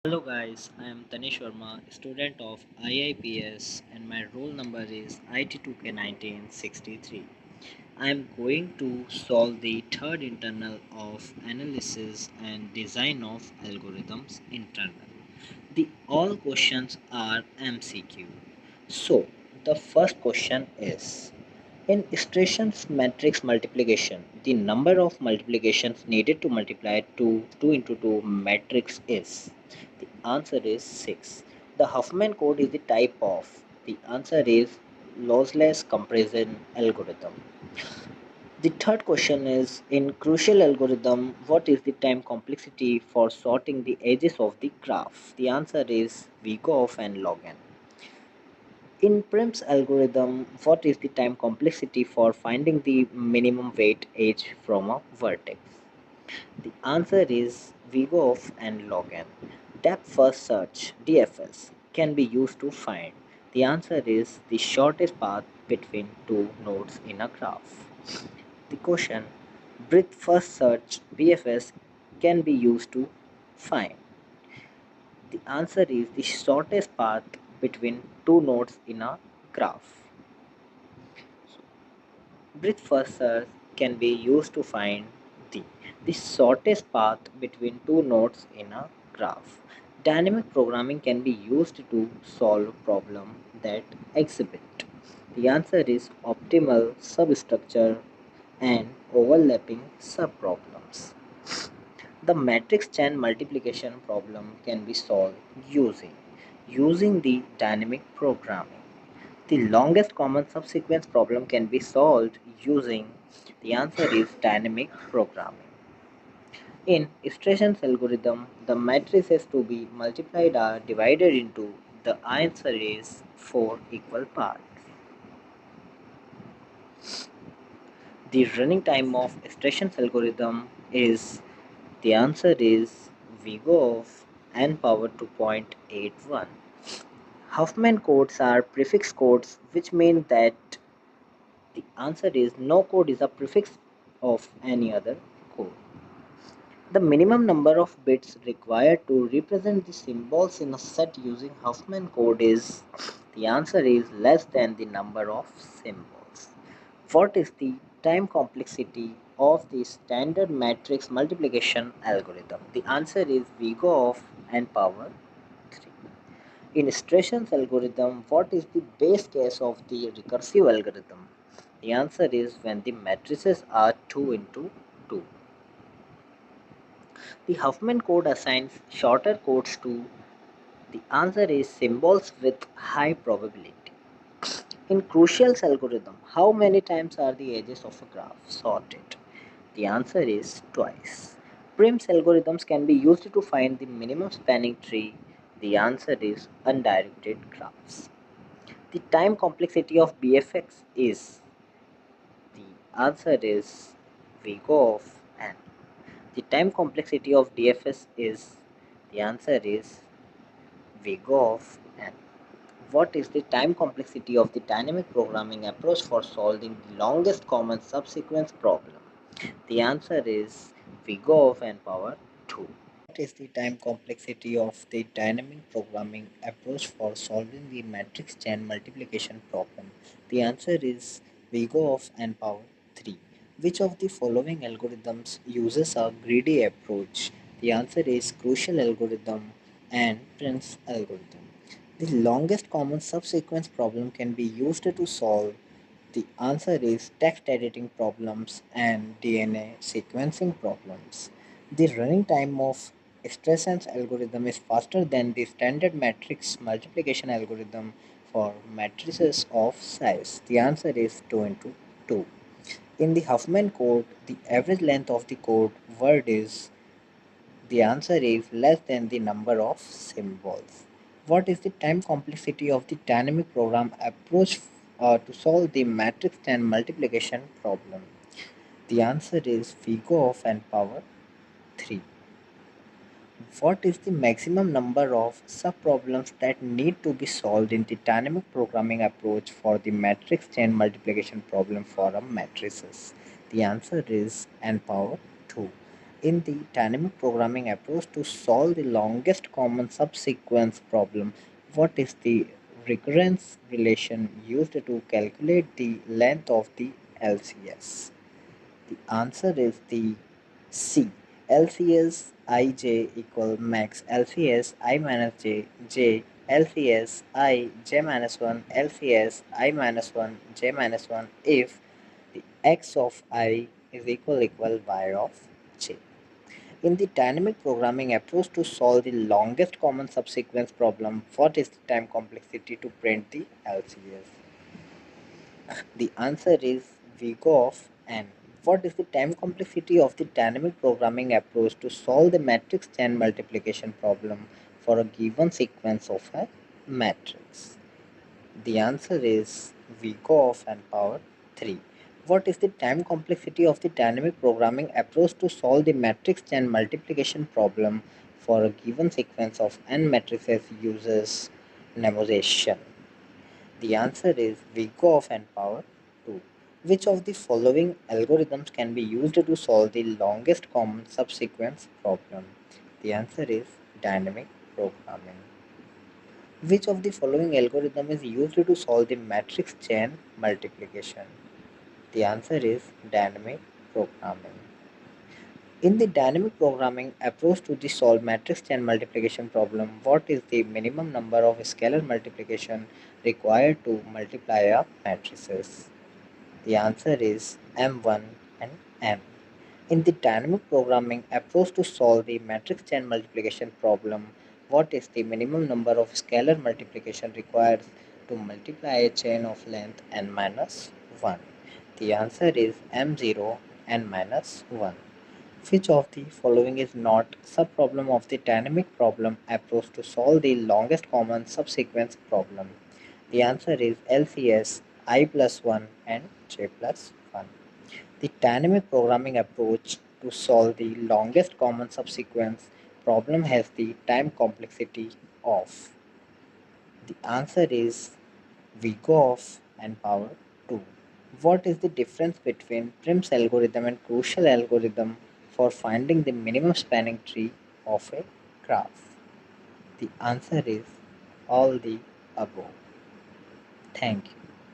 Hello guys, I am Tanish Sharma, student of IIPS and my roll number is IT2K1963. I am going to solve the third internal of analysis and design of algorithms internal. The all questions are MCQ. So the first question is in Stration's matrix multiplication, the number of multiplications needed to multiply 2 into 2 matrix is. The answer is 6. The Huffman code is the type of. The answer is lossless comparison algorithm. The third question is in crucial algorithm, what is the time complexity for sorting the edges of the graph? The answer is O of and log n. In Prim's algorithm, what is the time complexity for finding the minimum weight edge from a vertex? The answer is O of and log n. Depth first search DFS can be used to find. The answer is the shortest path between two nodes in a graph. The question breadth first search BFS can be used to find. The answer is the shortest path between two nodes in a graph. Breadth first search can be used to find the, the shortest path between two nodes in a graph. Dynamic programming can be used to solve problems that exhibit. The answer is optimal substructure and overlapping subproblems. The matrix chain multiplication problem can be solved using the dynamic programming. The longest common subsequence problem can be solved using the answer is dynamic programming. In Stration's algorithm, the matrices to be multiplied are divided into the answer is 4 equal parts. The running time of Stration's algorithm is the answer is O of n power 2.81. Huffman codes are prefix codes, which mean that the answer is no code is a prefix of any other code. The minimum number of bits required to represent the symbols in a set using Huffman code is the answer is less than the number of symbols. What is the time complexity of the standard matrix multiplication algorithm? The answer is O of n power 3. In Stration's algorithm, what is the base case of the recursive algorithm? The answer is when the matrices are 2 into 2. The Huffman code assigns shorter codes to the answer is symbols with high probability. In Crucial's algorithm, how many times are the edges of a graph sorted? The answer is twice. Prim's algorithms can be used to find the minimum spanning tree. The answer is undirected graphs. The time complexity of BFX is the answer is O of n. The time complexity of DFS is the answer is O of n. What is the time complexity of the dynamic programming approach for solving the longest common subsequence problem? The answer is O of n power 2. What is the time complexity of the dynamic programming approach for solving the matrix chain multiplication problem? The answer is O of n power 3. Which of the following algorithms uses a greedy approach? The answer is Crucial algorithm and Prince algorithm. The longest common subsequence problem can be used to solve. The answer is text editing problems and DNA sequencing problems. The running time of Strasson's algorithm is faster than the standard matrix multiplication algorithm for matrices of size. The answer is 2 into 2. In the Huffman code, the average length of the code word is the answer is less than the number of symbols. What is the time complexity of the dynamic program approach to solve the matrix and multiplication problem? The answer is O of n power 3. What is the maximum number of subproblems that need to be solved in the dynamic programming approach for the matrix chain multiplication problem for a matrices? The answer is n power 2. In the dynamic programming approach to solve the longest common subsequence problem, what is the recurrence relation used to calculate the length of the LCS? The answer is the C. LCS ij equal max LCS I minus j LCS I j minus 1 LCS I minus 1 j minus 1 if the x of I is equal y of j. In the dynamic programming approach to solve the longest common subsequence problem, what is the time complexity to print the LCS? The answer is VGO of n. What is the time complexity of the dynamic programming approach to solve the matrix chain multiplication problem for a given sequence of a matrix? The answer is VGO of n power 3. What is the time complexity of the dynamic programming approach to solve the matrix chain multiplication problem for a given sequence of n matrices uses memoization? The answer is VGO of n power 2. Which of the following algorithms can be used to solve the longest common subsequence problem? The answer is dynamic programming. Which of the following algorithm is used to solve the matrix chain multiplication? The answer is dynamic programming. In the dynamic programming approach to the solve matrix chain multiplication problem, what is the minimum number of scalar multiplication required to multiply a matrices? The answer is M1 and M. In the dynamic programming approach to solve the matrix chain multiplication problem, what is the minimum number of scalar multiplication required to multiply a chain of length n minus 1? The answer is M0 n minus 1. Which of the following is not subproblem of the dynamic problem approach to solve the longest common subsequence problem? The answer is LCS I plus 1 and J plus 1. The dynamic programming approach to solve the longest common subsequence problem has the time complexity of. The answer is V go of n power 2. What is the difference between Prim's algorithm and Crucial algorithm for finding the minimum spanning tree of a graph? The answer is all the above. Thank you.